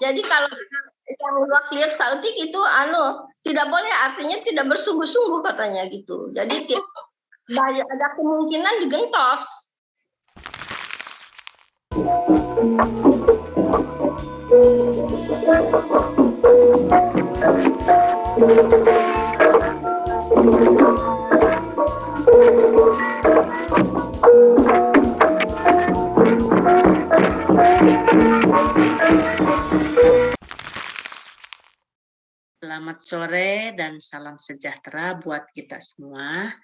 Jadi kalau yang wakil sautik itu tidak boleh, artinya tidak bersungguh-sungguh katanya gitu. Jadi ada kemungkinan digentos. Selamat sore dan salam sejahtera buat kita semua.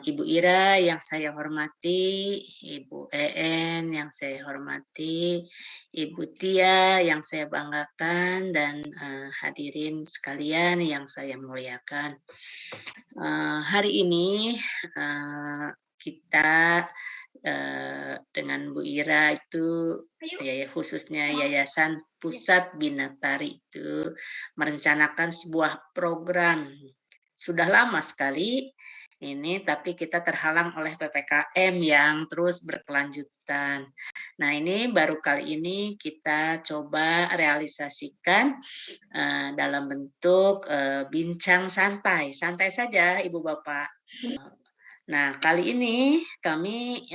Ibu Ira yang saya hormati, Ibu EN yang saya hormati, Ibu Tia yang saya banggakan, dan hadirin sekalian yang saya muliakan. Hari ini kita dengan Bu Ira itu khususnya Yayasan Pusat Binatari itu merencanakan sebuah program sudah lama sekali ini, tapi kita terhalang oleh PPKM yang terus berkelanjutan. Nah, ini baru kali ini kita coba realisasikan dalam bentuk bincang santai saja Ibu Bapak. Nah, kali ini kami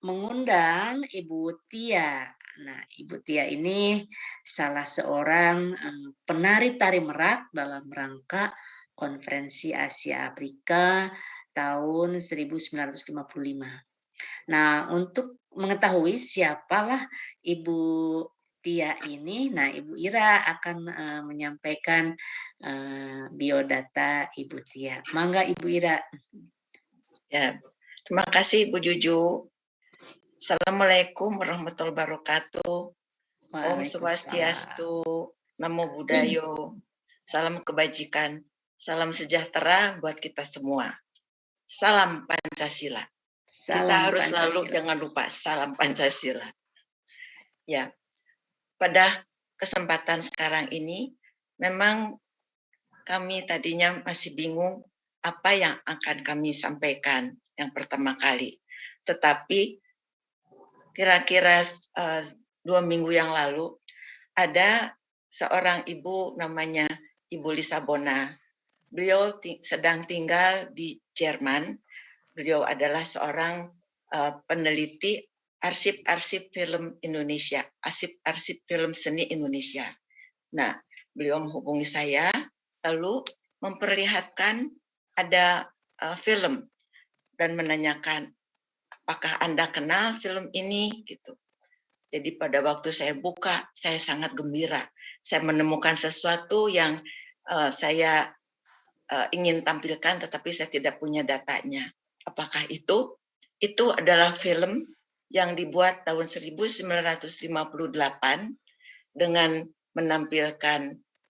mengundang Ibu Tia. Nah, Ibu Tia ini salah seorang penari tari merak dalam rangka Konferensi Asia Afrika tahun 1955. Nah, untuk mengetahui siapalah Ibu Tia ini, nah Ibu Ira akan menyampaikan biodata Ibu Tia. Mangga Ibu Ira. Ya, terima kasih Bu Juju. Assalamualaikum warahmatullahi wabarakatuh. Om Swastiastu, Namo Buddhayo, salam kebajikan, salam sejahtera buat kita semua. Salam Pancasila. Kita harus selalu jangan lupa salam Pancasila. Ya, pada kesempatan sekarang ini memang kami tadinya masih bingung apa yang akan kami sampaikan yang pertama kali. Tetapi kira-kira 2 minggu yang lalu ada seorang ibu namanya Ibu Lisabona. Beliau sedang tinggal di Jerman. Beliau adalah seorang peneliti arsip-arsip film Indonesia, arsip film seni Indonesia. Nah, beliau menghubungi saya lalu memperlihatkan ada film dan menanyakan, apakah Anda kenal film ini? Gitu. Jadi pada waktu saya buka, saya sangat gembira. Saya menemukan sesuatu yang saya ingin tampilkan, tetapi saya tidak punya datanya. Apakah itu? Itu adalah film yang dibuat tahun 1958 dengan menampilkan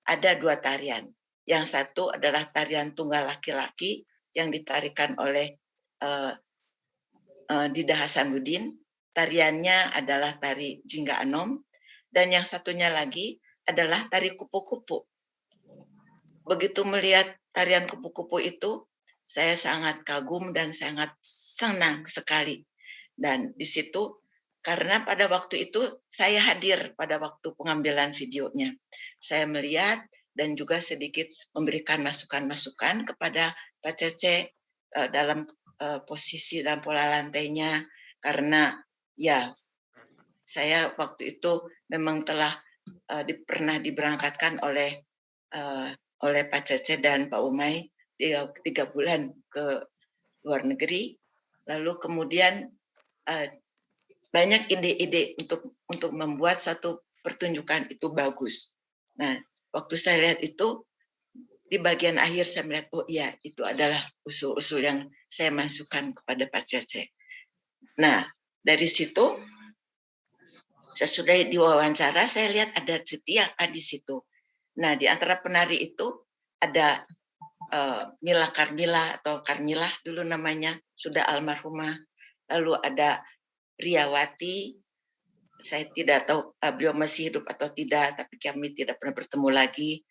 ada 2 tarian. Yang satu adalah tarian tunggal laki-laki yang ditarikan oleh Dida Hasanuddin. Tariannya adalah tari Jingga Anom. Dan yang satunya lagi adalah tari kupu-kupu. Begitu melihat tarian kupu-kupu itu, saya sangat kagum dan sangat senang sekali. Dan di situ, karena pada waktu itu saya hadir pada waktu pengambilan videonya. Saya melihat dan juga sedikit memberikan masukan-masukan kepada Pak Cece dalam posisi dan pola lantainya, karena ya saya waktu itu memang telah pernah diberangkatkan oleh Pak Cece dan Pak Umay 3 bulan ke luar negeri. Lalu kemudian banyak ide-ide untuk membuat suatu pertunjukan itu bagus. Nah, waktu saya lihat itu, di bagian akhir saya melihat, oh iya, itu adalah usul-usul yang saya masukkan kepada Pak Cece. Nah, dari situ, sesudah diwawancara, saya lihat ada Setia di situ. Nah, di antara penari itu ada Mila Karmila atau Karmila dulu namanya, sudah almarhumah. Lalu ada Riawati, saya tidak tahu beliau masih hidup atau tidak, tapi kami tidak pernah bertemu lagi.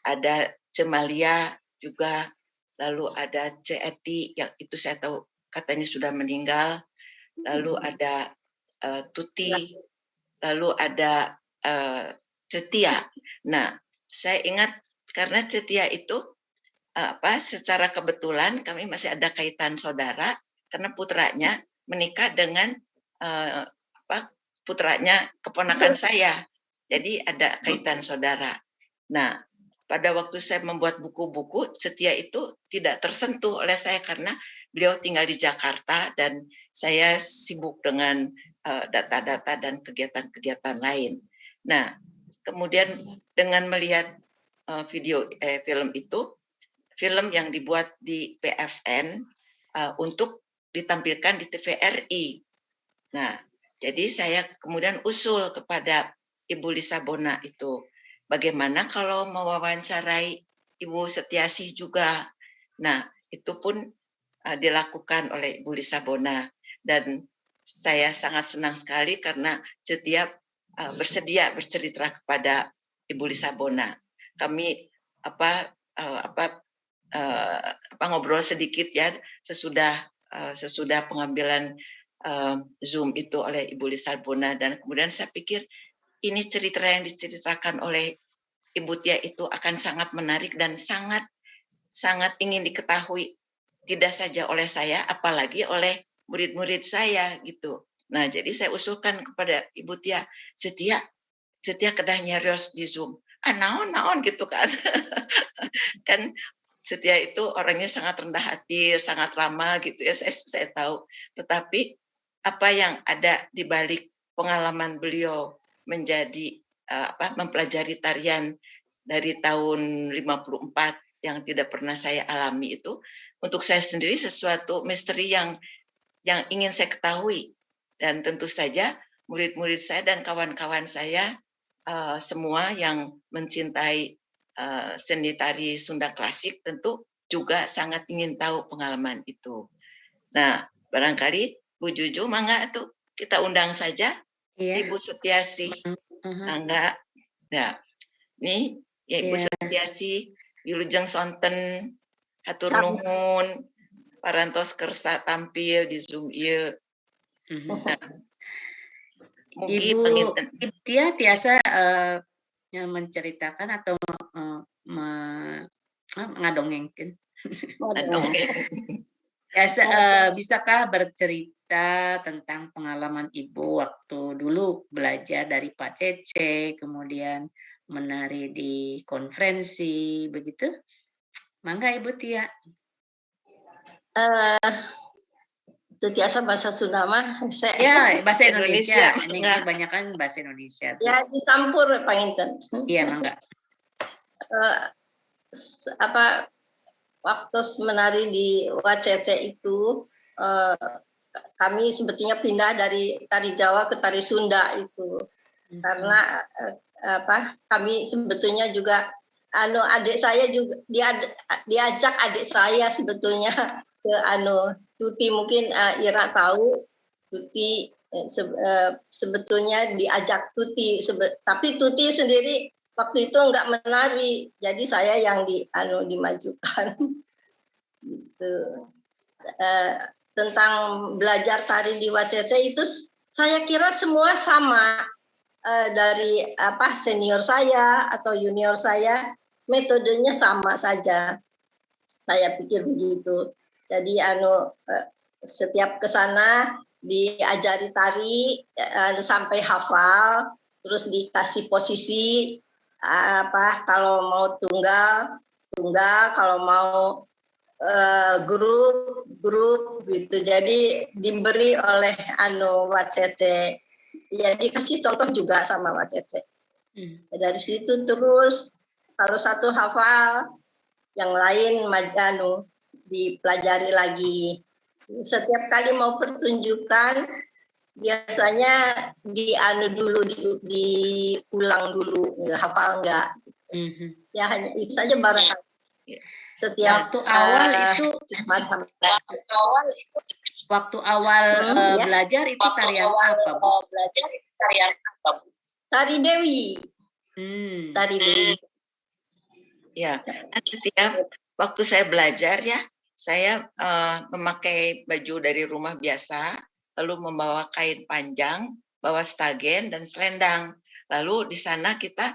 Ada Cemalia juga, lalu ada Ceti, yang itu saya tahu katanya sudah meninggal. Lalu ada Tuti, lalu ada Cetia. Nah, saya ingat karena Cetia itu secara kebetulan kami masih ada kaitan saudara karena putranya menikah dengan putranya keponakan saya. Jadi ada kaitan saudara. Nah, pada waktu saya membuat buku-buku, Setia itu tidak tersentuh oleh saya karena beliau tinggal di Jakarta dan saya sibuk dengan data-data dan kegiatan-kegiatan lain. Nah, kemudian dengan melihat film itu, film yang dibuat di PFN untuk ditampilkan di TVRI. Nah, jadi saya kemudian usul kepada Ibu Lisa Bona itu, bagaimana kalau mewawancarai Ibu Setiasih juga. Nah, itu pun dilakukan oleh Ibu Lisa Bona. Dan saya sangat senang sekali karena Setia bersedia bercerita kepada Ibu Lisa Bona. Kami ngobrol sedikit ya sesudah pengambilan Zoom itu oleh Ibu Lisa Bona, dan kemudian saya pikir ini cerita yang diceritakan oleh Ibu Tia itu akan sangat menarik dan sangat ingin diketahui tidak saja oleh saya, apalagi oleh murid-murid saya gitu. Nah, jadi saya usulkan kepada Ibu Tia, Setia kedah nyarios di Zoom. Naon gitu kan. Kan Setia itu orangnya sangat rendah hati, sangat ramah gitu ya, saya tahu. Tetapi apa yang ada di balik pengalaman beliau menjadi mempelajari tarian dari tahun 54 yang tidak pernah saya alami itu, untuk saya sendiri sesuatu misteri yang ingin saya ketahui. Dan tentu saja murid-murid saya dan kawan-kawan saya semua yang mencintai seni tari Sunda klasik tentu juga sangat ingin tahu pengalaman itu. Nah, barangkali Bu Juju, mangga tuh kita undang saja Ibu Setiasih. Mangga. Ya. Nih, ya Ibu Setiasih, wilujeng sonten, hatur nuhun, parantos kersa tampil di Zoom ieu. Nah, Ibu Tia tiasa menceritakan atau ngadongengkeun. Bisakah bercerita tentang pengalaman Ibu waktu dulu belajar dari Pak Cece, kemudian menari di konferensi, begitu? Mangga Ibu Tia. Setiasa bahasa Sunda mah. Ya, bahasa Indonesia. Ini kebanyakan bahasa Indonesia. Ya, dicampur panginten. Iya, mangga. Waktu menari di Wacece itu, kami sebetulnya pindah dari tari Jawa ke tari Sunda itu. Karena kami sebetulnya juga adik saya juga diajak adik saya sebetulnya ke Tuti, mungkin Ira tahu Tuti sebetulnya diajak Tuti, tapi Tuti sendiri waktu itu enggak menari, jadi saya yang dimajukan. Gitu. Tentang belajar tari di Wacece itu saya kira semua sama, dari senior saya atau junior saya metodenya sama saja. Saya pikir begitu. Jadi setiap ke sana diajari tari sampai hafal, terus dikasih posisi kalau mau tunggal, kalau mau grup gitu. Jadi diberi oleh Wacece. Ya dikasih contoh juga sama Wacece. Dari situ terus kalau satu hafal, yang lain dipelajari lagi. Setiap kali mau pertunjukan biasanya diulang dulu, hafal enggak? Ya hanya itu saja barangkali. Setiap waktu awal belajar itu tarian apa, Bu? Tari Dewi. Tari Dewi. Ya, setiap waktu saya belajar ya, saya memakai baju dari rumah biasa, lalu membawa kain panjang, bawa stagen dan selendang. Lalu di sana kita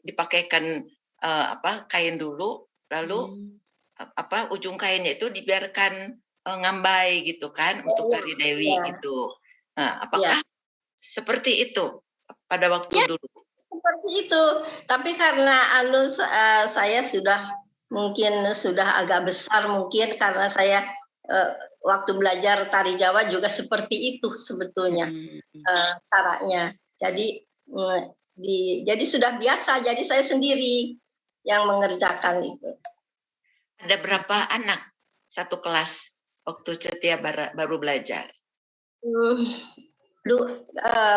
dipakaikan kain dulu, lalu ujung kainnya itu dibiarkan ngambai gitu kan untuk tari Dewi gitu. Nah, apakah seperti itu pada waktu dulu? Seperti itu. Tapi karena saya mungkin sudah agak besar mungkin karena saya waktu belajar tari Jawa juga seperti itu sebetulnya caranya. Jadi jadi sudah biasa. Jadi saya sendiri yang mengerjakan itu. Ada berapa anak satu kelas waktu Cetia baru belajar?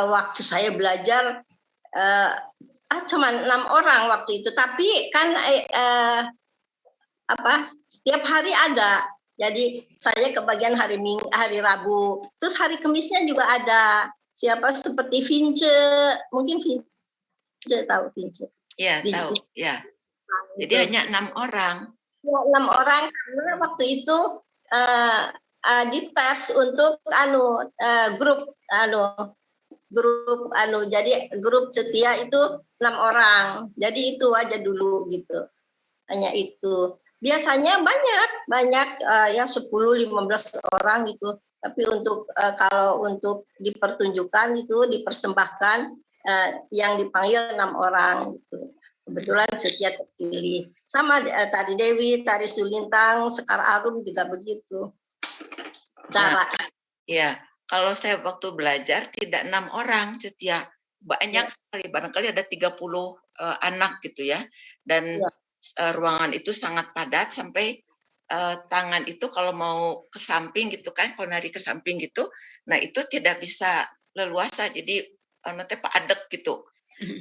Waktu saya belajar cuma 6 orang waktu itu. Tapi kan setiap hari ada. Jadi saya kebagian hari Rabu. Terus hari Kemisnya juga ada. Seperti Vince, mungkin Vince tahu Vince. Iya, tahu. Ya. Jadi hanya 6 orang. 6 orang karena waktu itu dites untuk jadi grup Cetia itu 6 orang. Jadi itu aja dulu gitu. Hanya itu. Biasanya banyak yang 10-15 orang gitu. Tapi kalau untuk dipertunjukkan itu dipersembahkan yang dipanggil 6 orang gitu. Kebetulan Cetia terpilih. Sama tari Dewi, tari Sulintang, Sekar Arum juga begitu. Cara. Ya, kalau saya waktu belajar tidak 6 orang Cetia. Banyak sekali, barangkali ada 30 anak gitu ya. Dan ruangan itu sangat padat sampai tangan itu kalau mau ke samping gitu kan, kalau nari ke samping gitu, nah itu tidak bisa leluasa. Jadi nanti padat gitu.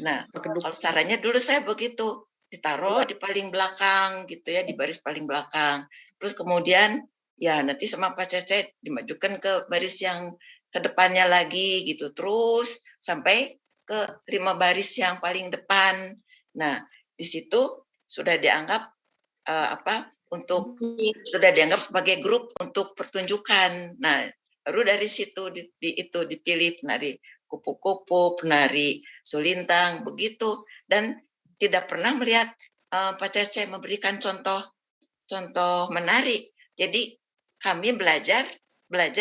Nah, kalau caranya dulu saya begitu, ditaruh di paling belakang gitu ya, di baris paling belakang. Terus kemudian ya nanti sama Pak Cece dimajukan ke baris yang ke depannya lagi gitu, terus sampai ke 5 baris yang paling depan. Nah, di situ sudah dianggap sudah dianggap sebagai grup untuk pertunjukan. Nah, baru dari situ dipilih penari kupu-kupu, penari Sulintang, begitu. Dan tidak pernah melihat Pak Cece memberikan contoh menari. Jadi kami belajar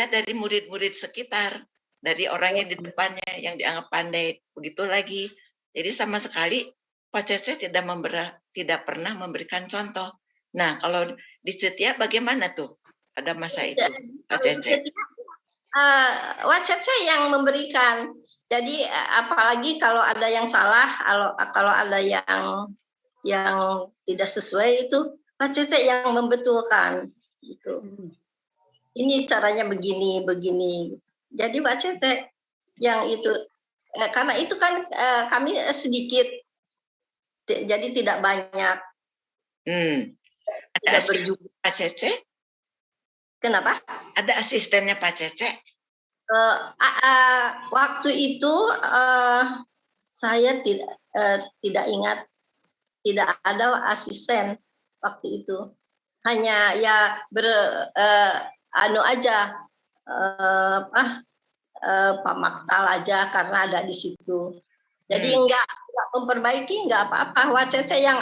dari murid-murid sekitar, dari orang yang di depannya yang dianggap pandai, begitu lagi. Jadi sama sekali Pak Cece tidak pernah memberikan contoh. Nah, kalau di Cetia bagaimana tuh pada masa itu, Pak Cece? Pak Cece yang memberikan. Jadi apalagi kalau ada yang salah, kalau ada yang tidak sesuai itu Pak Cece yang membetulkan gitu. Ini caranya begini. Jadi Pak Cece yang itu karena itu kan kami sedikit, jadi tidak banyak. Ada asisten Pak Cece? Kenapa? Ada asistennya Pak Cece? Waktu itu saya tidak ingat, tidak ada asisten waktu itu. Hanya ya Pak Maktal aja karena ada di situ. Jadi enggak memperbaiki, enggak apa-apa. Wah Cece yang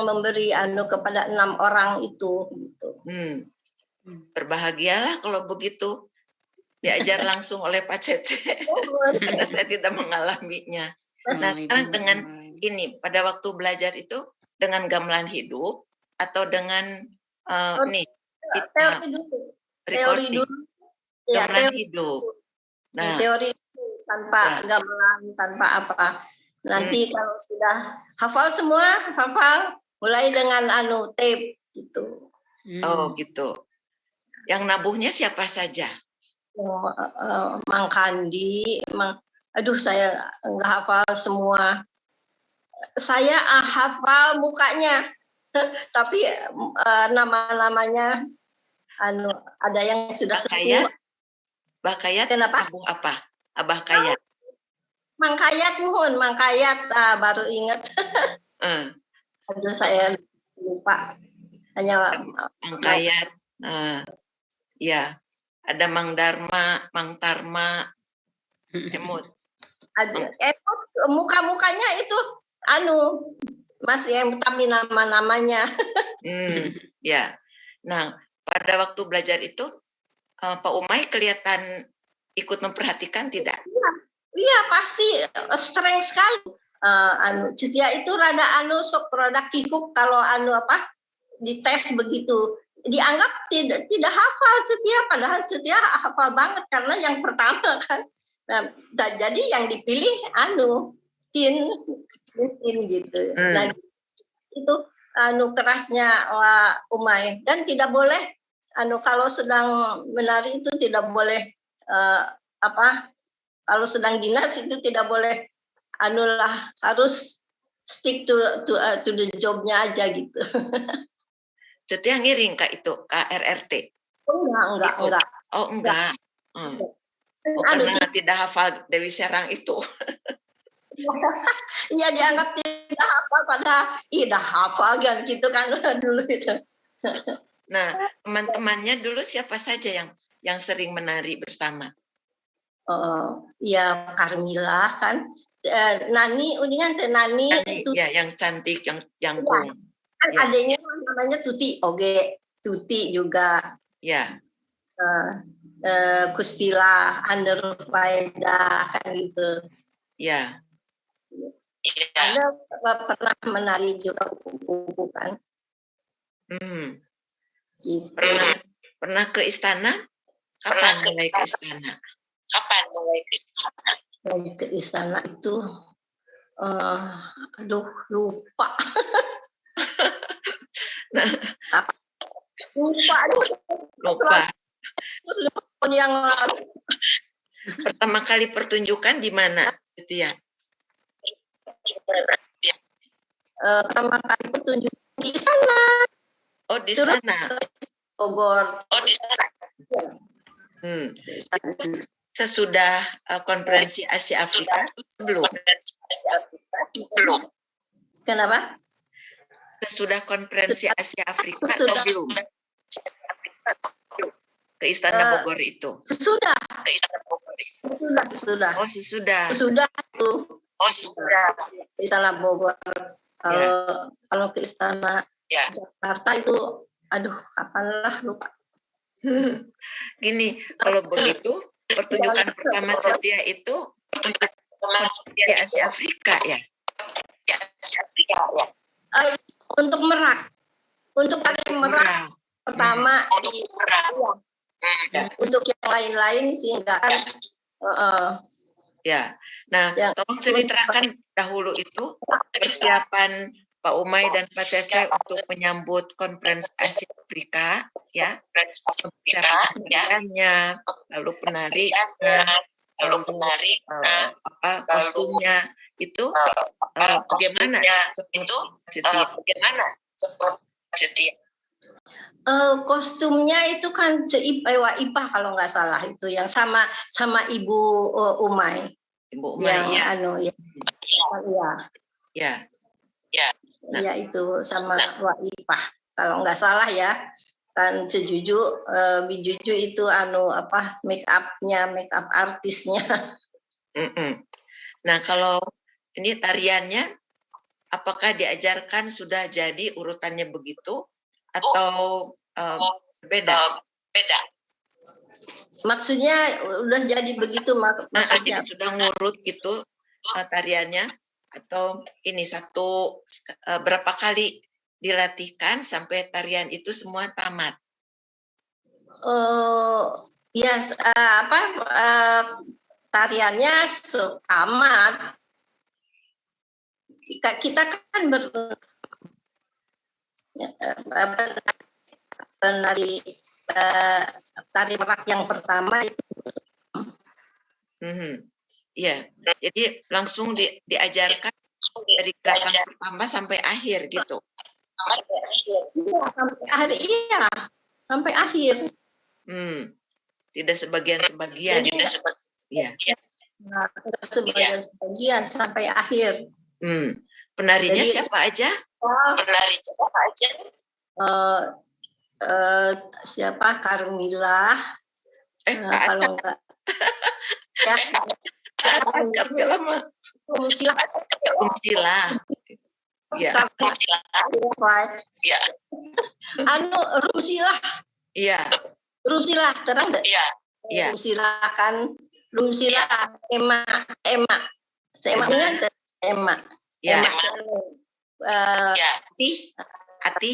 memberi kepada 6 orang itu gitu. Berbahagialah kalau begitu diajar langsung oleh Pak Cece karena saya tidak mengalaminya. Nah, sekarang dengan ini pada waktu belajar itu dengan gamelan hidup atau dengan teori dulu. Gamelan hidup. Nah, teori tanpa gamelan, tanpa apa. Nanti kalau sudah hafal semua, mulai dengan tape gitu. Oh gitu. Yang nabuhnya siapa saja? Mang Kandi, saya nggak hafal semua. Saya hafal mukanya, tapi nama-namanya ada yang sudah sepuh. Bakayat. Kenapa? Nabuh apa? Abah Kayat. Mang Kayat baru ingat. Saya lupa. Hanya Mang Kayat. Ya. ada Mang Dharma, Mang Tarma, Emut. Muka-mukanya itu Mas yang kami nama-namanya. Ya. Nah, pada waktu belajar itu Pak Umay kelihatan ikut memperhatikan tidak? Iya, pasti strength sekali. Setia itu rada kikuk kalau dites begitu. Dianggap tidak hafal Setia, padahal Setia hafal banget karena yang pertama kan. Nah, jadi yang dipilih Tin gitu. Nah, itu kerasnya Umay, dan tidak boleh kalau sedang menari itu tidak boleh kalau sedang dinas itu tidak boleh harus stick to the job-nya aja gitu. Setia ngiring Kak itu KRRT? Enggak. Oh, enggak. Karena tidak hafal Dewi Serang itu. Iya, dianggap tidak hafal, padahal dah hafal kan gitu kan dulu itu. Nah, teman-temannya dulu siapa saja yang sering menari bersama? Ya Carmila kan, Nani itu ya, yang cantik, yang jangkung. Ya. Adanya namanya Tuti, Tuti juga. Ya. Kustila, Under Faida kan gitu. Ya. Anda pernah menari juga kupu-kupu kan? Gitu. Pernah ke istana? Kapan mulai ke istana? Mulai ke istana itu, lupa. Lupa. Yang lalu. Pertama kali pertunjukan di mana, Setia? Pertama kali pertunjukan di sana. Oh, di sana. Bogor. Oh, di sana. Sesudah konferensi Asia Afrika belum? Kenapa? Sesudah konferensi Asia Afrika atau belum? Ke Istana Bogor itu? Sudah. Oh, sesudah. Sudah itu. Oh, sudah. Istana Bogor. Kalau ke Istana Jakarta itu, kapanlah lupa. Gini, kalau begitu pertunjukan pertama Setia itu untuk di Asia Afrika ya? Untuk Merak. Untuk tari Merak pertama di untuk yang lain-lain sih enggak kan. Ya. Nah, tolong ceritakan dahulu itu persiapan Pak Umay dan Pak Cece untuk menyambut konferensi Asia Afrika, ya. Persiapannya, lalu penariannya, lalu kostumnya itu bagaimana? Kostumnya itu kan Ipah kalau nggak salah itu yang sama Ibu Umay. Ibu Umay ya. Ya itu sama Wak Ipah kalau nggak salah ya. Kan Bijuju itu make up artisnya. Nah, kalau ini tariannya apakah diajarkan sudah jadi urutannya begitu atau beda? Maksudnya udah jadi begitu maksudnya? Jadi sudah ngurut gitu tariannya atau ini berapa kali dilatihkan sampai tarian itu semua tamat? Tariannya tamat. Kita kan menari tari Merak yang pertama itu. Iya, jadi langsung diajarkan dari gerakan pertama sampai akhir gitu. Sampai akhir. Tidak sebagian-sebagian. Iya. Sebagian sampai akhir. Penarinya siapa aja? Siapa? Carmila, Kalau enggak ya Carmela mah Rumsila. Rumsila. Ya. Ya. Anu Rumsila. Iya. Rumsila terang enggak? Iya. Rumsila kan Rumsila Ema. Seemanya Ema. Ya. Ati. Ati.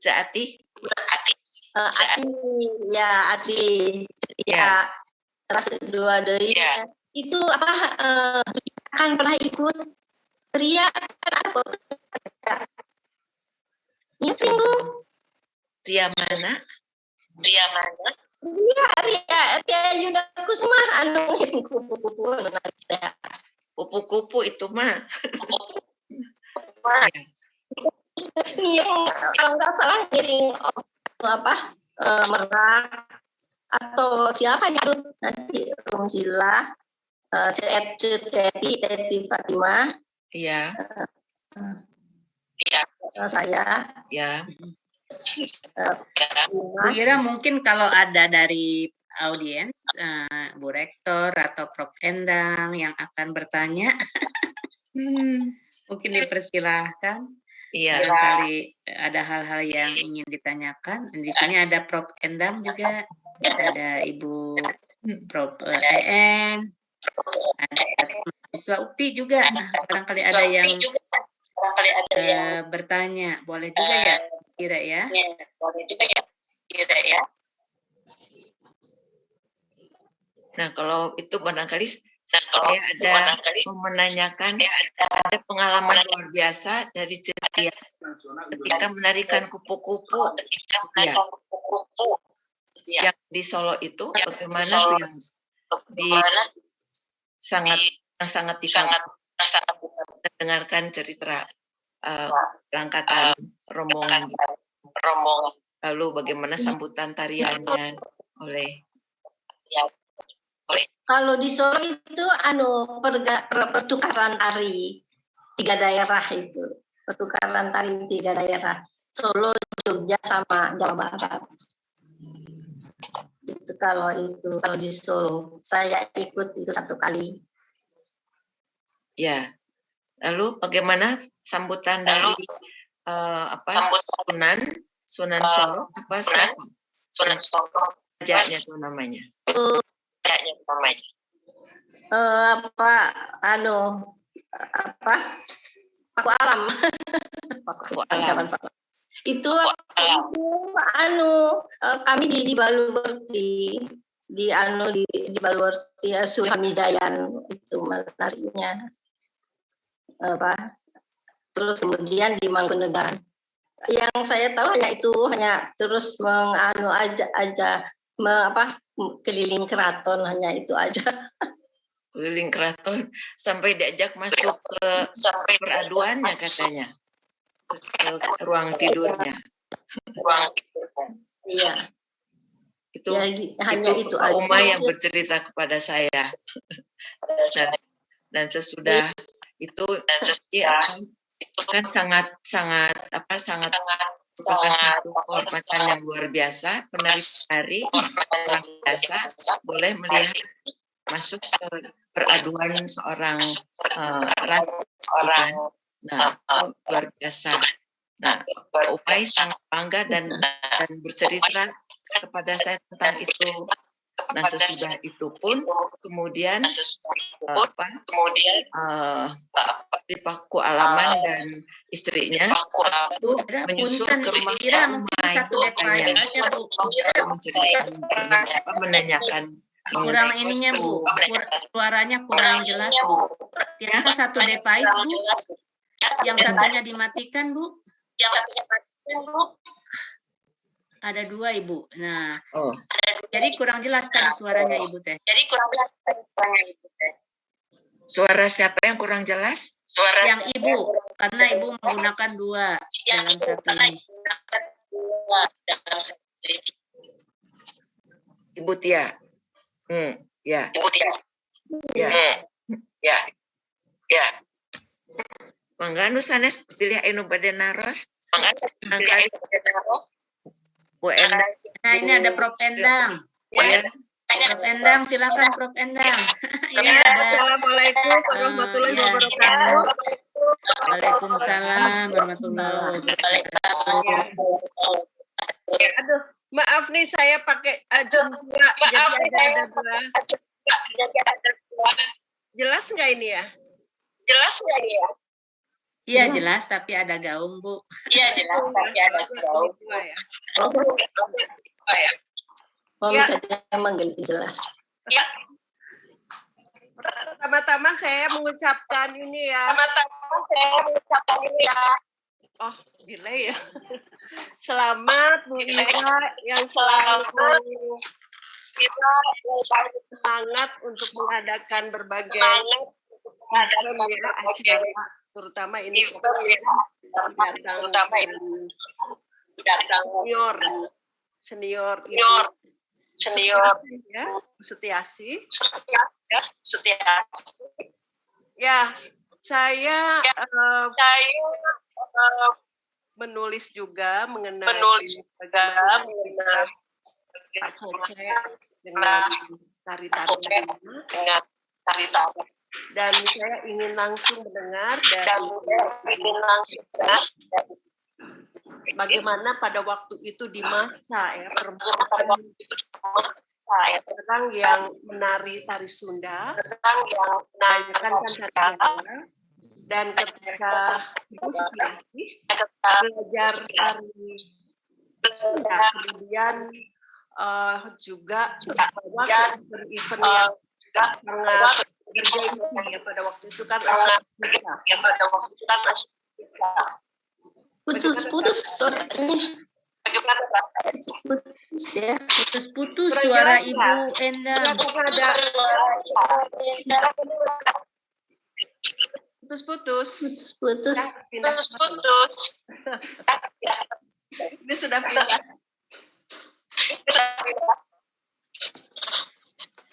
Ati. Ya. Kelas 2 deui. Itu apa kan pernah ikut Ria kan apa? Ya tunggu. Ria mana? Ria Yunda Kusuma anu kupu-kupu Kupu-kupu itu mah. Ngiring kalau nggak salah ngiring apa Merak atau siapa ya nanti Rumsila Teti Fatimah. Iya. Saya. Ya. Bu Ira mungkin kalau ada dari audiens, Bu Rektor atau Prof. Endang yang akan bertanya, mungkin dipersilahkan. Iya. Barangkali ada hal-hal yang ingin ditanyakan. Di sini ada Prof. Endang juga, ada Ibu Prof. EN, ada mahasiswa UPI juga. Barangkali ada yang bertanya, boleh juga ya, Ira ya? Nah, kalau itu barangkali saya ada menanyakan ada pengalaman luar biasa dari Cetia ketika menarikan kupu-kupu yang di Solo itu bagaimana yang sangat dengarkan cerita perangkatan rombongan lalu bagaimana sambutan tariannya oleh kalau di Solo itu pertukaran tari 3 daerah itu. Pertukaran tari 3 daerah. Solo, Jogja sama Jawa Barat. Itu kalau di Solo saya ikut itu 1 kali. Ya. Lalu bagaimana sambutan dari Sunan Solo apa siapa? Sunan Solo. Rajanya itu namanya. Paku Alam. Itu kami di Baluwerti di Baluwerti Suramijayan itu menariknya terus kemudian di Mangkunegaran yang saya tahu hanya terus keliling keraton hanya itu aja. Keliling keraton sampai diajak masuk ke peraduannya katanya ke ruang tidurnya. Iya. Itu hanya itu Pak aja. Uma yang bercerita kepada saya. Dan sesudah itu kan sangat merupakan satu kehormatan yang luar biasa, penari-penari luar biasa boleh melihat masuk ke peraduan seorang ratu. Nah, itu luar biasa. Nah, Pak Umay sangat bangga dan bercerita kepada saya tentang itu. Nah, sesudah itu pun kemudian di Paku Alaman dan istrinya itu menyusul ke rumah Pak Umay menanyakan kurang ininya Bu, suaranya kurang jelas Bu. Tiada satu device Bu, yang satunya dimatikan Bu. Ada 2 Ibu. Nah, jadi kurang jelas tadi suaranya Ibu Teh. Suara siapa yang kurang jelas? Yang Ibu, karena Ibu menggunakan 2 dalam satu ini. Ibu Tia. Ya. Ibu Tia. Ya. Mangga nu sanes pilih anu bade naros. Bu Endang. Nah, ini ada Prof. Endang. Ya. Prof Endang, silakan Prof Endang. Ini Ya, ada Assalamualaikum warahmatullahi ya. wabarakatuh. Waalaikumsalam warahmatullahi wabarakatuh. Aduh, maaf nih saya pakai Zoom 2, jadi ada dua. Jelas nggak ini ya? Iya jelas, tapi ada gaung Bu. Iya, jelas, tapi ada gaung. Mau Ya. minta manggil jelas. Pertama-tama saya mengucapkan ini ya. Oh, delay ya. Selamat Bu Ira yang selalu semangat untuk mengadakan berbagai event ya, acara, terutama ini datang senior ya, Bu Setiasi. Ya, saya menulis juga mengenai bagaimana Pak Cece dengan tari-tariannya, dan saya ingin langsung mendengar dari bagaimana pada waktu itu di masa ya perempuan orang yang menari tari Sunda, kebanyakan kan tari Jawa, dan ketika Ibu Setiasi belajar tari Sunda, kemudian juga bahwa event yang sangat bergengsi ya pada waktu itu kan Putus suaranya. Putus ya. Putus suara Ibu Endang. Putus. Ini sudah pindah.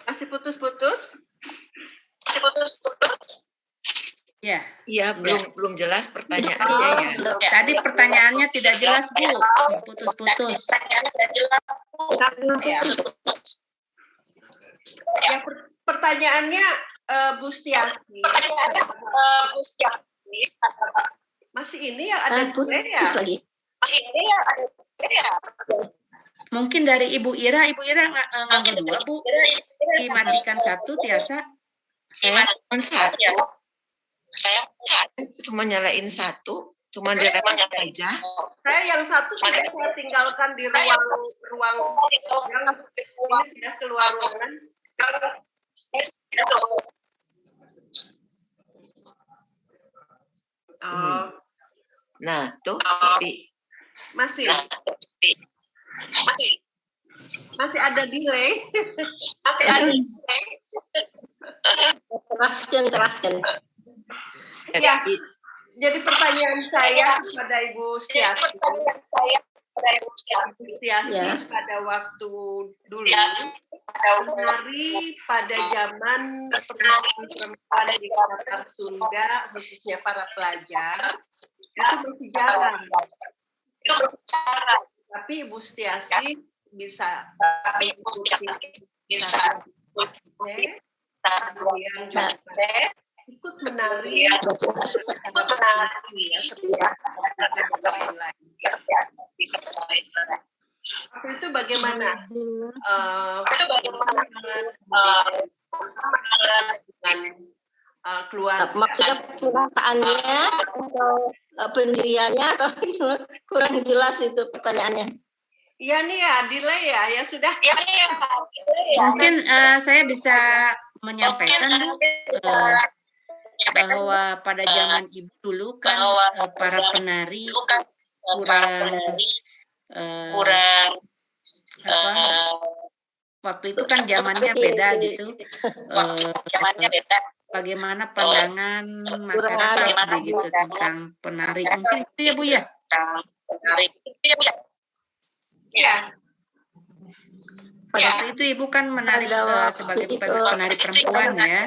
Masih putus-putus? Ya. Iya, belum jelas pertanyaannya ya. Tadi pertanyaannya tidak jelas Bu. Putus-putus. Ya, pertanyaannya Bu Setiasi. Masih ini ya ada delay ya? Lagi. Mungkin dari Ibu Ira nganggo 2 Bu. Dimatikan 1 Tiasa. Saya cuma nyalain 1, cuma diremon aja. Saya yang 1 sudah saya tinggalkan di ruang yang ini sudah keluar ruangan. Nah, tuh seperti masih ada delay. Teraskan. Ya, jadi pertanyaan saya kepada Ibu Setiasi Ya. pada waktu dulu, menari pada zaman perempuan di kota Sunda, khususnya para pelajar, itu masih jarang. Tapi Ibu Setiasi bisa kemudian juga ikut menari waktu itu bagaimana dengan keluarga? Maksudnya perasaannya atau pendiriannya atau kurang jelas itu pertanyaannya. Iya nih ya, delay ya sudah. Mungkin saya bisa menyampaikan Bu, bahwa pada zaman Ibu dulu kan para penari waktu itu kan zamannya beda gitu. Bagaimana pandangan masyarakat begitu tentang penari? Mungkin itu ya Bu ya. Iya. Waktu itu Ibu kan menari sebagai penari perempuan ya.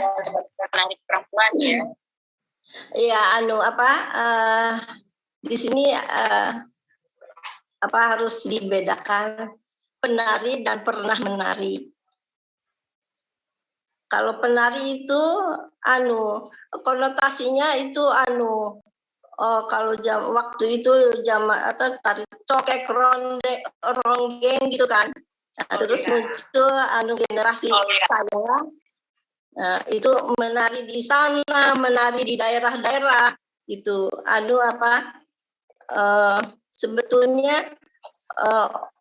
Iya, di sini harus dibedakan penari dan pernah menari. kalau penari itu konotasinya itu kalau waktu itu atau tari cokek ronggeng gitu kan. Terus muncul generasi saya itu menari di sana, menari di daerah-daerah itu sebetulnya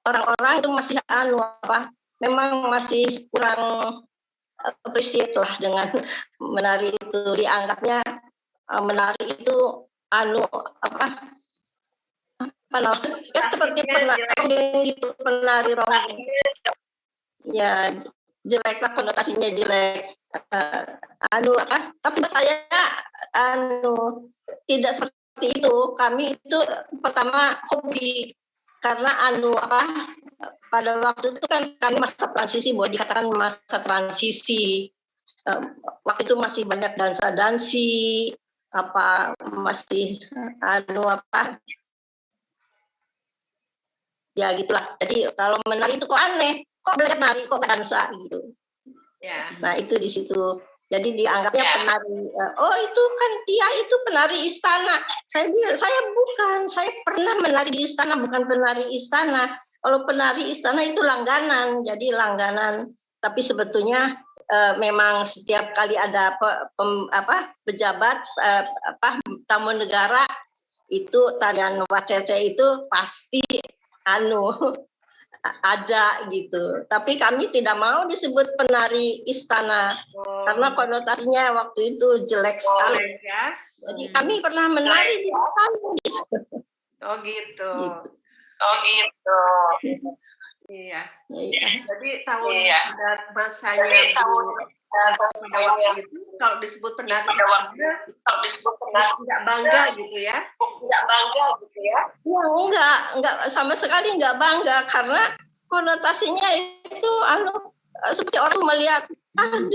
orang-orang itu masih memang masih kurang appreciate lah dengan menari itu, dianggapnya menari itu seperti penari ronggeng ya, jelek lah, konotasinya jelek. Tapi saya tidak seperti itu. Kami itu pertama hobi, karena pada waktu itu kan kami masa transisi, boleh dikatakan masa transisi. Waktu itu masih banyak dansa-dansi, masih ya gitulah. Jadi kalau menari itu kok aneh, kok belajar nari kok dansa gitu. Ya. Nah itu di situ. Jadi dianggapnya penari. Itu kan dia itu penari istana. Saya bilang bukan. Saya pernah menari di istana, bukan penari istana. Kalau penari istana itu langganan. Jadi langganan. Tapi sebetulnya memang setiap kali ada pejabat tamu negara itu tarian wacece itu pasti ada gitu. Tapi kami tidak mau disebut penari istana karena konotasinya waktu itu jelek sekali. Ya. Jadi kami pernah menari di istana gitu. Gitu. Iya. Jadi tahun masanya itu kalau disebut penari tidak bangga gitu ya? Ya, enggak sama sekali enggak bangga, karena konotasinya itu seperti orang melihat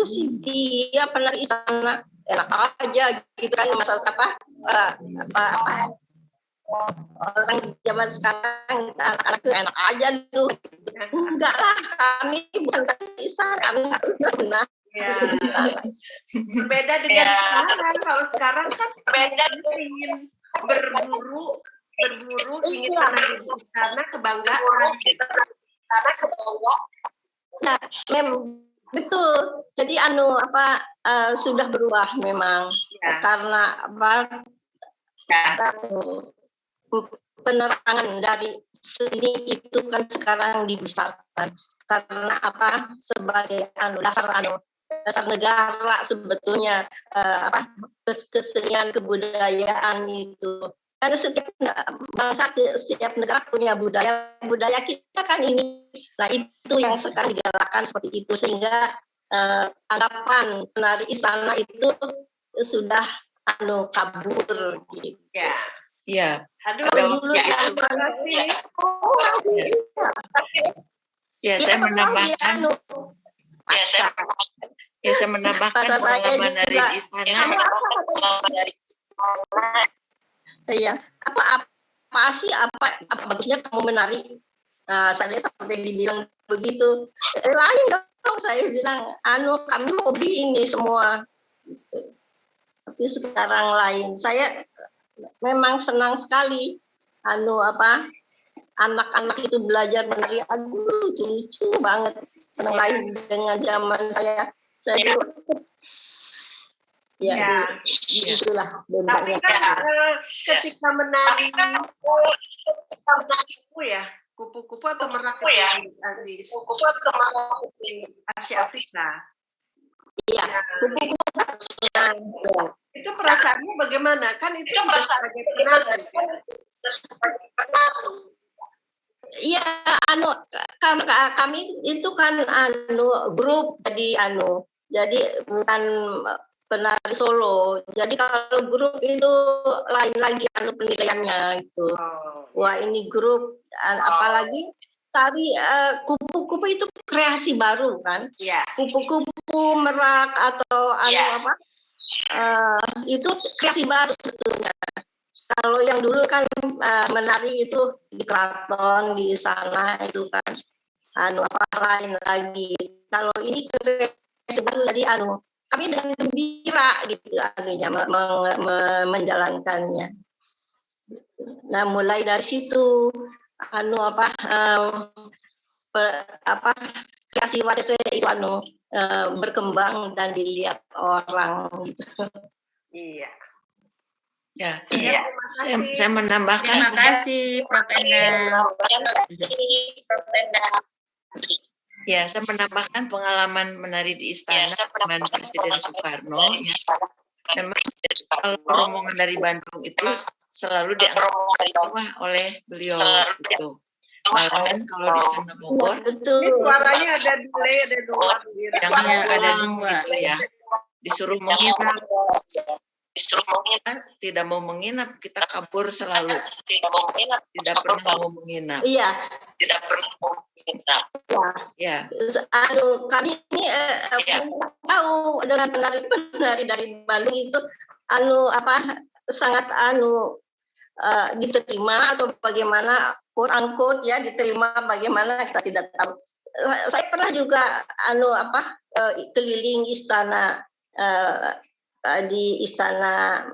si dia penari istana enak aja gitu kan, masa orang zaman sekarang anak-anak itu enak aja lu. Enggak lah, kami bukan istana, kami benar. Ya. Berbeda dengan sekarang. Kalau sekarang kan ingin berburu ingin menari di sana, kebanggaan. Ya, betul. Jadi sudah berubah memang karena penerangan dari seni itu kan sekarang dibesarkan karena sebagai dasar negara sebetulnya, kesenian kebudayaan itu. Karena setiap bangsa, setiap negara punya budaya kita kan ini. Nah itu yang sekarang digalakkan seperti itu, sehingga anggapan penari istana itu sudah kabur gitu. Ya. Aduh, dulu gimana sih? Ya, saya menambahkan. Saya menambahkan pengalaman dari istana. Iya, apa bagusnya kamu menari? Nah, saya sampai dibilang begitu. Lain dong, saya bilang, kami hobi ini semua. Tapi sekarang lain. Saya memang senang sekali anak-anak itu belajar menari. Lucu banget, senang lain dengan zaman saya itulah tapi kan ketika menari kupu-kupu atau merak di Asia Afrika. Iya, kupu-kupu. Itu perasaannya bagaimana? Kan itu sebagai penari. Iya, kami itu kan grup, jadi bukan penari solo. Jadi kalau grup itu lain lagi penilaiannya gitu. Wah, ini grup, apalagi tari kupu-kupu itu kreasi baru kan. Kupu-kupu, merak atau itu kreasi baru sebetulnya. Kalau yang dulu kan menari itu di keraton, di sana itu kan lain lagi. Kalau ini kreasi sebelum jadi kami dengan gembira gitu menjalankannya. Nah, mulai dari situ kreasi WCC itu berkembang dan dilihat orang gitu. Iya. Ya, Iya. saya menambahkan. Terima kasih, Prof. Endang. Ya, saya menambahkan pengalaman menari di istana dengan Presiden Soekarno. Ya. Memang kalau rombongan dari Bandung itu selalu diangkat oleh beliau itu. Malahan kalau di sana Bogor, Ini suaranya ada delay, ada dua. yang ada pulang gitu ya, disuruh menginap. Tidak mau menginap, kita kabur selalu. Tidak pernah mau menginap. Iya. Tidak pernah mau menginap. Ya. Kami ini tahu dengan penari dari Bandung itu sangat diterima atau bagaimana, quote unquote ya, diterima bagaimana kita tidak tahu. Saya pernah juga keliling istana di istana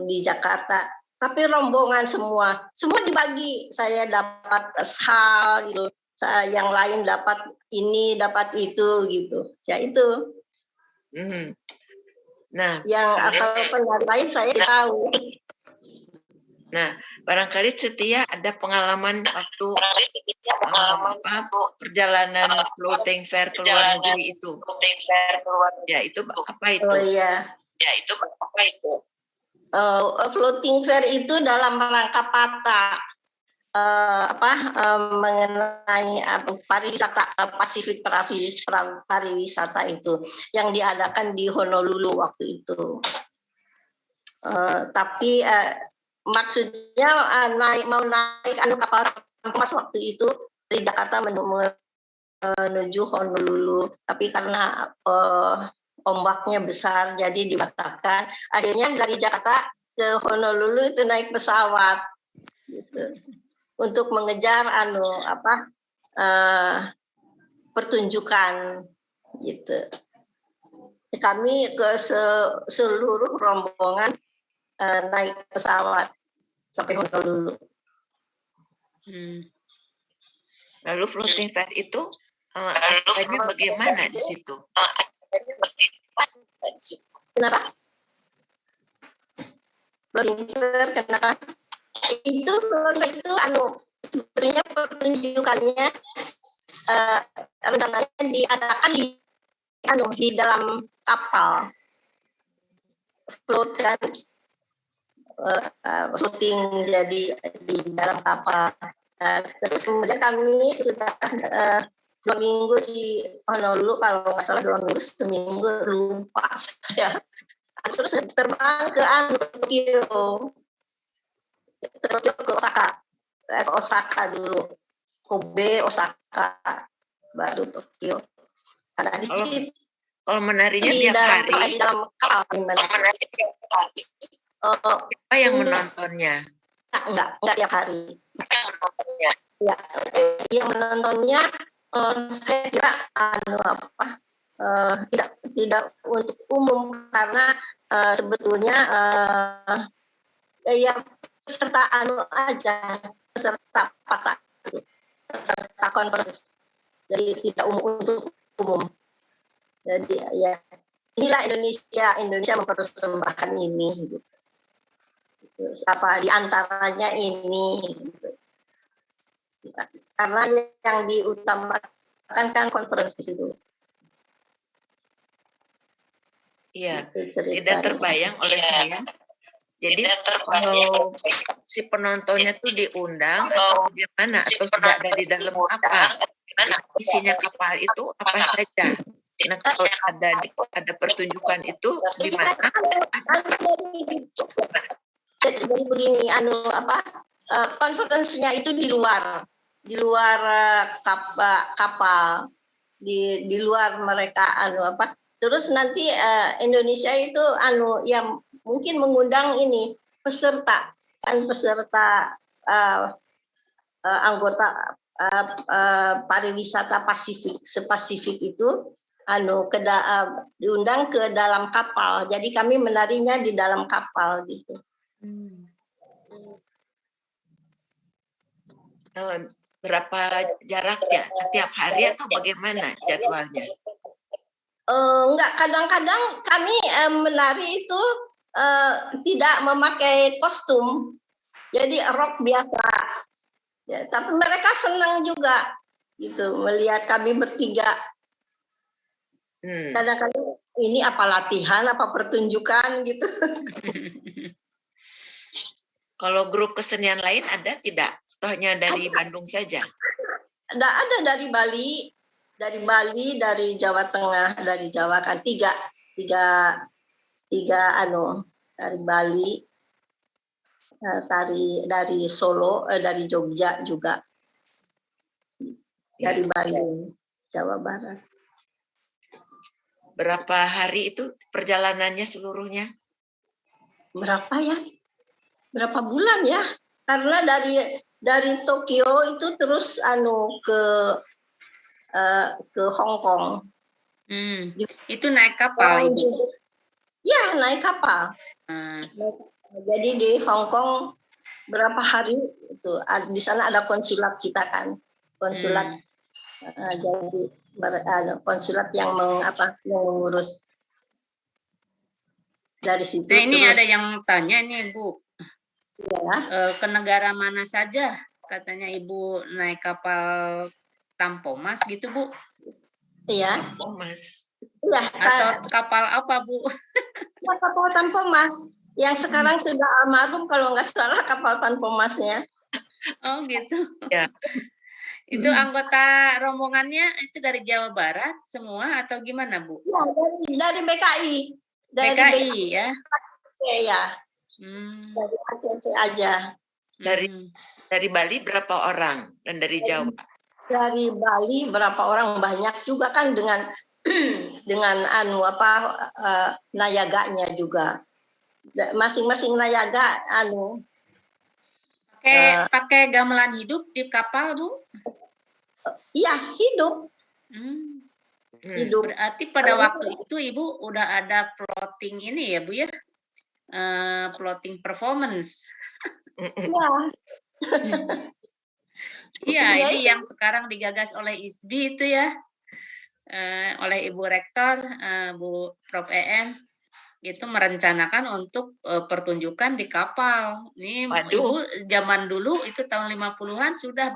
di Jakarta, tapi rombongan semua dibagi. Saya dapat hal gitu, yang lain dapat ini, dapat itu gitu. Ya itu. Nah, yang asal penari lain saya tahu. Nah, barangkali Setia ada pengalaman waktu perjalanan floating fair ke luar negeri itu. Ya, itu apa itu? Oh iya. Ya, itu apa itu? Floating fair itu dalam rangka PATA, mengenai pariwisata, Pasifik pariwisata itu yang diadakan di Honolulu waktu itu. Tapi maksudnya mau naik kapal pas waktu itu dari Jakarta menuju Honolulu, tapi karena ombaknya besar jadi dibatalkan. Akhirnya dari Jakarta ke Honolulu itu naik pesawat gitu, untuk mengejar pertunjukan gitu. Kami ke seluruh rombongan naik pesawat sampai Honolulu. Lalu floating fair itu acaranya bagaimana di situ? Kenapa? Floating fair kenapa? Itu sebenarnya pertunjukannya rencananya diadakan di dalam kapal, floating jadi di dalam kapal. Terus kemudian kami sudah 2 minggu di Honolulu, kalau nggak salah 2 minggu, seminggu lupa saya. Terus terbang ke Tokyo ke Osaka dulu, Kobe, Osaka, baru Tokyo. Ada di situ. Kalau menarinya tiap hari, di dalam kapal. Siapa yang menontonnya? Enggak tiap hari. Ya, yang menontonnya saya kira tidak untuk umum, karena sebetulnya ya peserta aja, peserta PATA, peserta konferensi, jadi tidak untuk umum. Jadi ya inilah Indonesia mempersembahkan ini gitu. Di antaranya ini gitu. Karena yang diutamakan kan konferensi itu. Iya, tidak terbayang oleh saya. Jadi kalau si penontonnya tuh diundang atau bagaimana, atau sudah ada di dalam apa? Isinya kapal itu apa saja? Nah, kalau ada pertunjukan itu di mana? Jadi begini, konferensinya itu di luar kapal, di luar mereka Terus nanti Indonesia itu yang mungkin mengundang ini peserta anggota pariwisata Pasifik itu diundang ke dalam kapal. Jadi kami menarinya di dalam kapal gitu. Berapa jaraknya? Setiap hari atau bagaimana jadwalnya? Enggak, kadang-kadang kami menari itu tidak memakai kostum. Jadi rok biasa. Ya, tapi mereka senang juga gitu melihat kami bertiga. Kadang-kadang ini apa latihan, apa pertunjukan gitu. Kalau grup kesenian lain ada tidak? Atau hanya dari Bandung saja? Ada dari Bali, dari Jawa Tengah, dari Jawa kan tiga dari Bali, dari Solo, dari Jogja juga, dari Bandung, Jawa Barat. Berapa hari itu perjalanannya seluruhnya? Berapa ya? Berapa bulan ya? Karena dari Tokyo itu terus ke Hong Kong. Itu naik kapal, Ibu? Ya, naik kapal. Jadi di Hong Kong berapa hari itu? Di sana ada konsulat kita kan, konsulat. Jadi konsulat yang mengurus dari situ. Nah, ini terus, ada yang tanya nih, Bu. Ya. Ke negara mana saja? Katanya Ibu naik kapal Tampomas gitu, Bu? Iya. Tampomas. Iya. Atau kapal apa, Bu? Ya, kapal Tampomas. Yang sekarang sudah almarhum kalau nggak salah kapal Tampomasnya. Oh gitu. Ya. Itu anggota rombongannya itu dari Jawa Barat semua atau gimana, Bu? Ya, dari BKI. Dari BKI ya? Ya. Dari ACC aja. Dari Bali berapa orang dan dari Jawa? Dari Bali berapa orang, banyak juga kan dengan nayaganya juga. Masing-masing nayaga pakai gamelan hidup di kapal, Bu? Iya, hidup. Hidup. Berarti pada waktu itu Ibu udah ada floating ini ya, Bu ya? Floating performance. Iya. Iya, ini yang sekarang digagas oleh ISBI itu ya, oleh Ibu Rektor, Bu Prof. EN, itu merencanakan untuk pertunjukan di kapal. Ini Ibu zaman dulu itu tahun 50-an sudah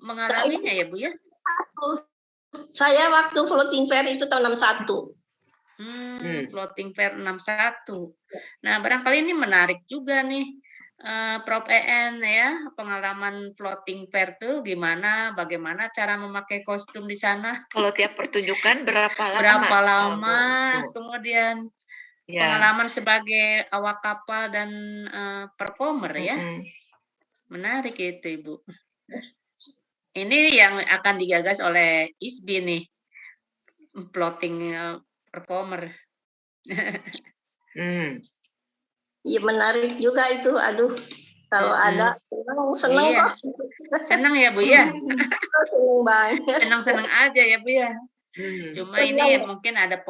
mengalaminya ya, Bu ya? Saya waktu floating fair itu tahun 61. Floating fair 61. Nah, barangkali ini menarik juga nih, Prof. EN ya, pengalaman floating fair tuh gimana, bagaimana cara memakai kostum di sana? Kalau tiap pertunjukan berapa lama? Berapa lama, kemudian pengalaman sebagai awak kapal dan performer ya. Menarik itu, Ibu. Ini yang akan digagas oleh ISBI nih, floating performer. Iya, menarik juga itu. Aduh, kalau ada senang kok. Senang ya, Bu ya? Senang banget. Senang-senang aja ya, Bu ya. Cuma ini mungkin ada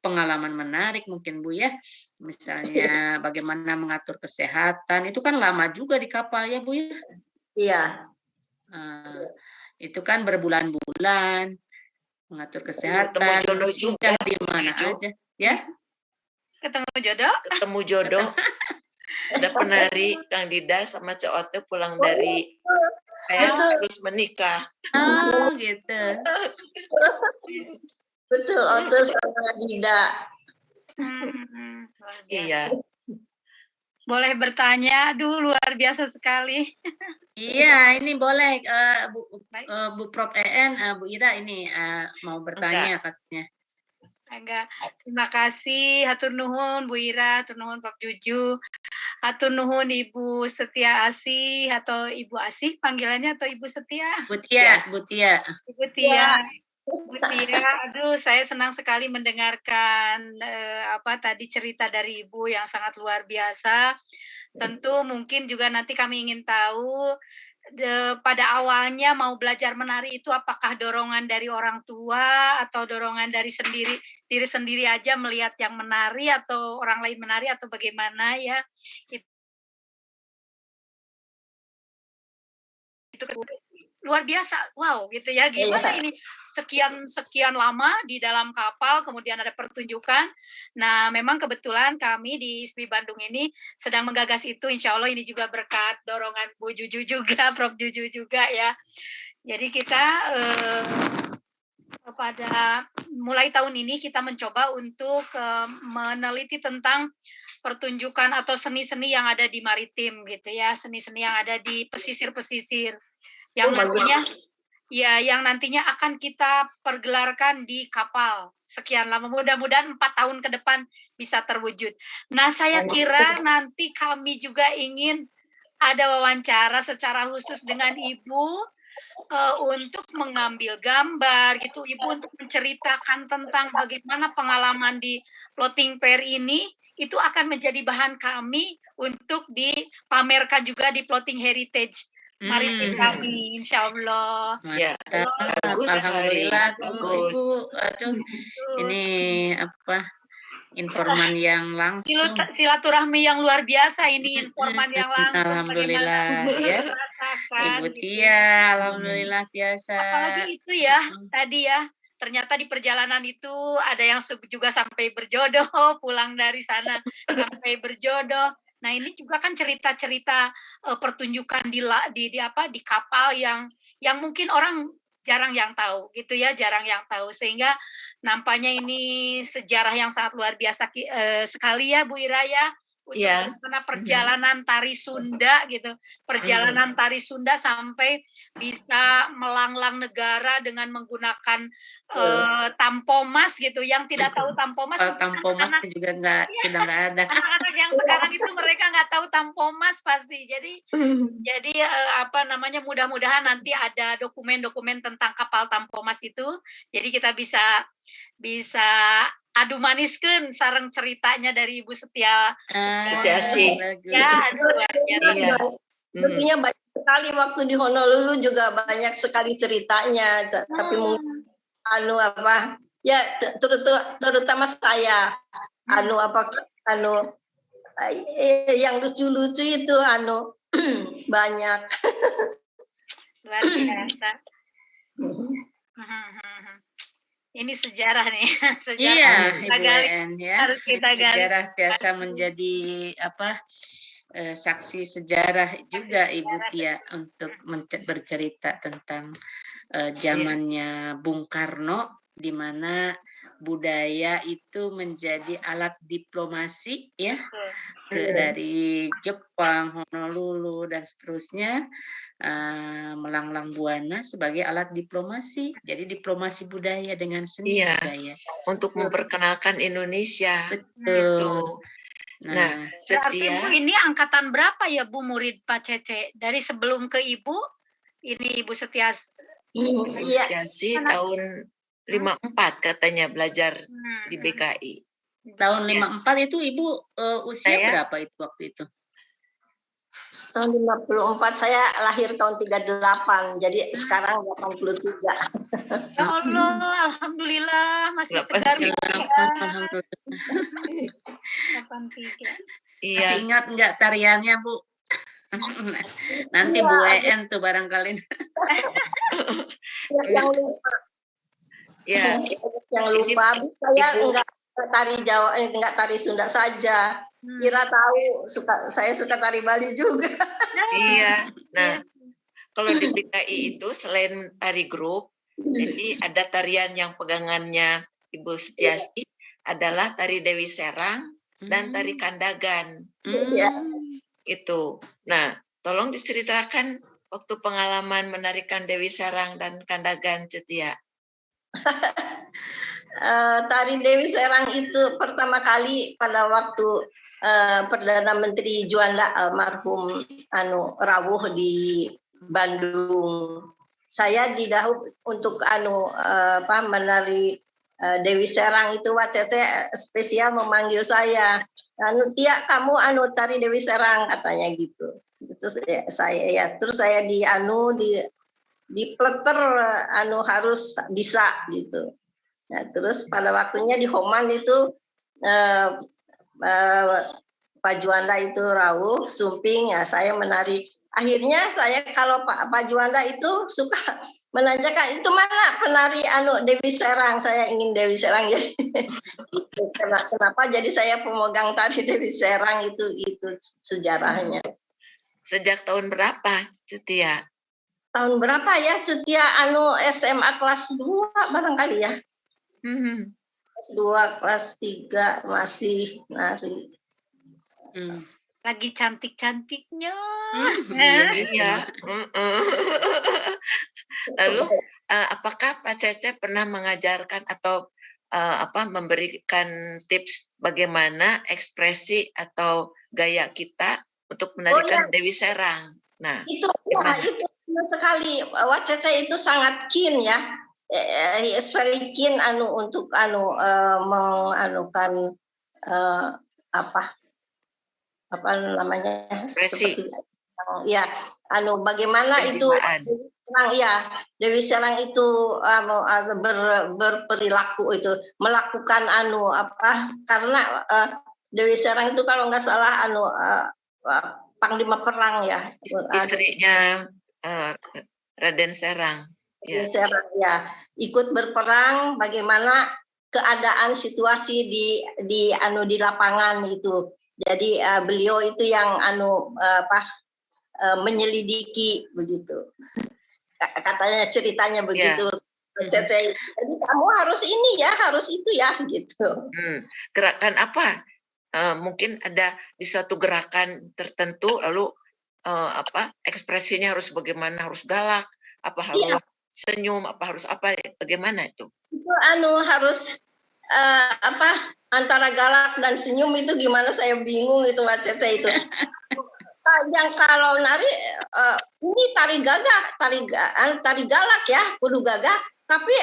pengalaman menarik mungkin, Bu ya. Misalnya bagaimana mengatur kesehatan, itu kan lama juga di kapal ya, Bu ya? Iya. Itu kan berbulan-bulan mengatur kesehatan, sudah di mana aja, ya? Ketemu jodoh? Ketemu jodoh. Ada penari Kang Dida sama Cak Ote pulang dari terus menikah. Oh, gitu. Betul, Ote sama Dida. Iya. Boleh bertanya? Aduh, luar biasa sekali. Iya, ini boleh Bu Prof. EN, Bu Ira ini mau bertanya katanya. Enggak. Terima kasih, hatur nuhun Bu Ira, hatur nuhun Pak Juju, hatur nuhun Ibu Setia Asih atau Ibu Asih panggilannya atau Ibu Setia? Bu Tia. Ibu Tia. Bu Tia, aduh saya senang sekali mendengarkan tadi cerita dari Ibu yang sangat luar biasa. Tentu mungkin juga nanti kami ingin tahu pada awalnya mau belajar menari itu apakah dorongan dari orang tua atau dorongan dari diri sendiri aja melihat yang menari atau orang lain menari atau bagaimana ya. Itu luar biasa, wow gitu ya, gimana ini sekian lama di dalam kapal, kemudian ada pertunjukan. Nah, memang kebetulan kami di ISMI Bandung ini sedang menggagas itu, insya Allah ini juga berkat dorongan Bu Juju juga, Prof. Juju juga ya. Jadi kita pada mulai tahun ini kita mencoba untuk meneliti tentang pertunjukan atau seni-seni yang ada di maritim gitu ya, seni-seni yang ada di pesisir-pesisir yang nantinya akan kita pergelarkan di kapal sekian lama, mudah-mudahan 4 tahun ke depan bisa terwujud. Nah, saya kira nanti kami juga ingin ada wawancara secara khusus dengan Ibu untuk mengambil gambar gitu, Ibu untuk menceritakan tentang bagaimana pengalaman di floating pair ini, itu akan menjadi bahan kami untuk dipamerkan juga di floating heritage maritim kami, insya Allah. Ya, bagus alhamdulillah bagus. Ibu. Aduh, ini apa informan yang langsung, silaturahmi yang luar biasa ini, informan yang langsung. Alhamdulillah ya, Ibu Tia, alhamdulillah biasa. Apalagi itu ya, tadi ya, ternyata di perjalanan itu ada yang juga sampai berjodoh, pulang dari sana sampai berjodoh. Nah, ini juga kan cerita-cerita pertunjukan di kapal yang mungkin orang jarang yang tahu gitu ya, jarang yang tahu, sehingga nampaknya ini sejarah yang sangat luar biasa sekali ya Bu Ira ya, untuk bagaimana perjalanan tari Sunda gitu, perjalanan tari Sunda sampai bisa melanglang negara dengan menggunakan tampomas gitu. Yang tidak tahu tampomas, tampomas juga sudah nggak ada. Anak-anak yang sekarang itu mereka nggak tahu tampomas pasti. Jadi mudah-mudahan nanti ada dokumen-dokumen tentang kapal tampomas itu. Jadi kita bisa adu maniskan sareng ceritanya dari Ibu Setia. Sih. Ya, Tentunya banyak sekali waktu di Honolulu juga banyak sekali ceritanya, tapi mungkin terutama saya yang lucu-lucu itu banyak. Luar biasa. Ini sejarah nih, sejarah. Iya, Ibu En ya. Harus kita gali. Sejarah biasa menjadi saksi sejarah juga Ibu Tia untuk bercerita tentang zamannya Bung Karno, di mana budaya itu menjadi alat diplomasi ya, dari Jepang, Honolulu dan seterusnya, melanglang buana sebagai alat diplomasi. Jadi diplomasi budaya dengan seni budaya untuk memperkenalkan Indonesia. Betul. Nah, Setia, ini angkatan berapa ya Bu murid Pak Cece? Dari sebelum ke Ibu, ini Ibu Setia. Iya sih, tahun 54 katanya belajar di BKI. Tahun 54 itu Ibu usia berapa itu waktu itu? Tahun 54, saya lahir tahun 38, jadi sekarang 83. Ya Allah, alhamdulillah masih segar. 83. Iya. Masih ingat nggak tariannya Bu? Nanti Bu En tuh barangkali. Yang lupa. Ya. Yang lupa. Saya enggak tari Jawa, enggak tari Sunda saja. Kira tahu saya suka tari Bali juga. Iya. Nah, kalau di BKI itu selain tari grup, jadi ada tarian yang pegangannya Ibu Setiasi adalah tari Dewi Serang dan tari Kandagan. Itu. Nah, tolong diceritakan waktu pengalaman menarikan Dewi Serang dan Kandagan, Cetia. Tari Dewi Serang itu pertama kali pada waktu Perdana Menteri Juanda almarhum rawuh di Bandung. Saya didahulukan untuk menari Dewi Serang itu, Wacece spesial memanggil saya. Tia, kamu tari Dewi Serang, katanya gitu. Terus terus saya di pleter harus bisa gitu. Nah, terus pada waktunya di Homan itu eh, Pak Juanda itu rawuh, sumping, ya saya menari. Akhirnya saya kalau Pak Juanda itu suka menanyakan itu mana penari Dewi Serang, saya ingin Dewi Serang ya. Kenapa jadi saya pemegang tari Dewi Serang itu sejarahnya. Sejak tahun berapa, Cutia? Tahun berapa ya Cutia SMA kelas 2 barangkali ya. Kelas 2, kelas 3 masih nari. Lagi cantik-cantiknya. Iya. Lalu apakah Pak Cece pernah mengajarkan atau memberikan tips bagaimana ekspresi atau gaya kita untuk menarikan Dewi Serang? Nah, itu sekali. Wak Cece itu sangat keen ya. He is very keen untuk menganukan apa namanya ekspresi. Ya, bagaimana itu Dewi Serang itu berperilaku itu melakukan karena Dewi Serang itu kalau nggak salah panglima perang ya, istrinya Raden Serang. Ya. Serang ya, ikut berperang, bagaimana keadaan situasi di lapangan itu. Jadi beliau itu yang menyelidiki begitu. Katanya ceritanya begitu. Jadi kamu harus ini ya, harus itu ya gitu. Gerakan apa? Mungkin ada di suatu gerakan tertentu lalu ekspresinya harus bagaimana, harus galak, apa harus senyum, apa harus apa, bagaimana itu? Itu harus antara galak dan senyum itu gimana, saya bingung itu Mbak Cece itu. Yang kalau nari ini tari gagak, tari galak ya, kudu gagak, tapi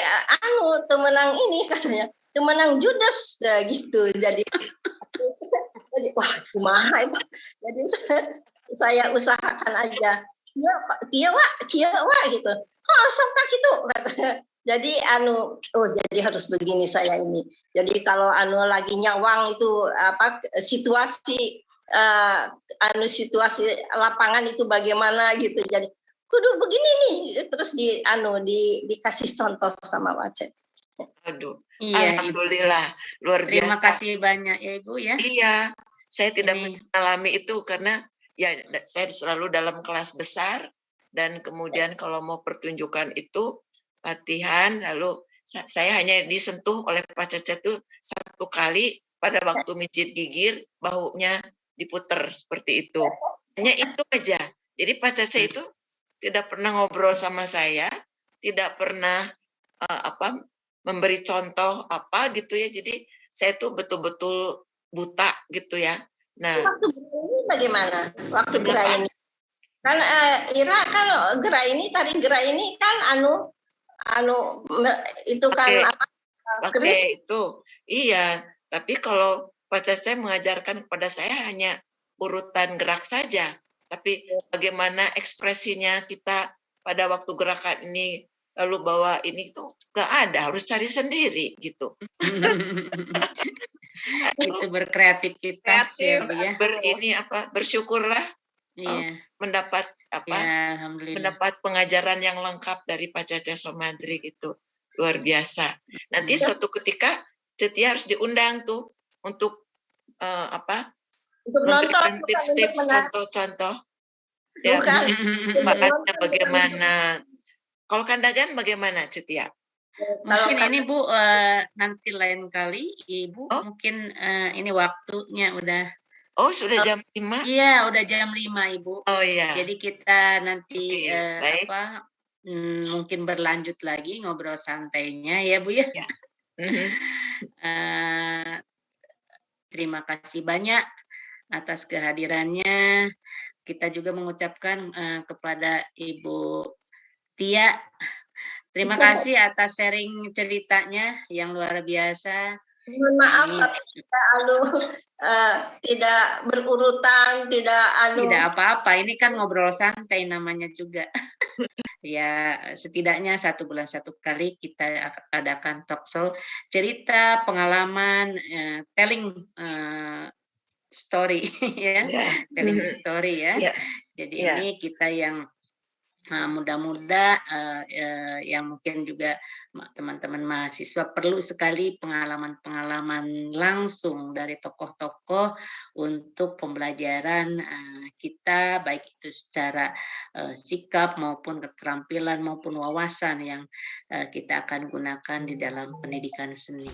temenang ini katanya, temenang judes gitu. Jadi wah kumaha itu. Jadi saya usahakan aja. Kia wa gitu. Oh, sok tak gitu katanya. Jadi jadi harus begini saya ini. Jadi kalau lagi nyawang itu situasi situasi lapangan itu bagaimana gitu. Jadi kudu begini nih, terus dikasih contoh sama Wacet. Aduh, iya, alhamdulillah, luar biasa. Terima kasih banyak ya Ibu ya. Iya, saya tidak mengalami itu karena ya saya selalu dalam kelas besar dan kemudian kalau mau pertunjukan itu latihan, lalu saya hanya disentuh oleh Pak Cece itu satu kali pada waktu mijit gigir, bahunya diputer seperti itu. Hanya itu aja. Jadi Pak Cece itu tidak pernah ngobrol sama saya, tidak pernah memberi contoh apa gitu ya. Jadi saya tuh betul-betul buta gitu ya. Nah, waktu ini bagaimana? Waktu gerai ini kan Ira kan tari gerai ini kan itu kan pakai itu. Iya, tapi kalau Pak Cece mengajarkan kepada saya hanya urutan gerak saja. Tapi bagaimana ekspresinya kita pada waktu gerakan ini, lalu bawa ini tuh gak ada, harus cari sendiri gitu. Itu berkreativitas ya Bu ya. Bersyukurlah mendapat ya, mendapat pengajaran yang lengkap dari Pak Cece Somadri gitu. Luar biasa. Nanti suatu ketika Cetia harus diundang tuh untuk memberikan tips-tips, contoh-contoh. Ya, tempatnya bagaimana. Kalau Kandagan bagaimana, Cetia? Mungkin ini Bu, nanti lain kali Ibu, mungkin ini waktunya udah. Oh, sudah jam 5? Iya, udah jam 5 Ibu. Oh iya. Jadi kita nanti mungkin berlanjut lagi ngobrol santainya ya Bu ya. Ya. Terima kasih banyak atas kehadirannya. Kita juga mengucapkan kepada Ibu Tia, terima kasih atas sharing ceritanya yang luar biasa. Mohon maaf Ini tapi tidak berurutan, tidak tidak apa-apa. Ini kan ngobrol santai namanya juga. Ya, setidaknya 1 bulan 1 kali kita adakan talk show, cerita, pengalaman, telling story ya, telling story ya. Jadi ini kita yang muda-muda yang mungkin juga teman-teman mahasiswa perlu sekali pengalaman-pengalaman langsung dari tokoh-tokoh untuk pembelajaran kita, baik itu secara sikap maupun keterampilan maupun wawasan yang kita akan gunakan di dalam pendidikan seni.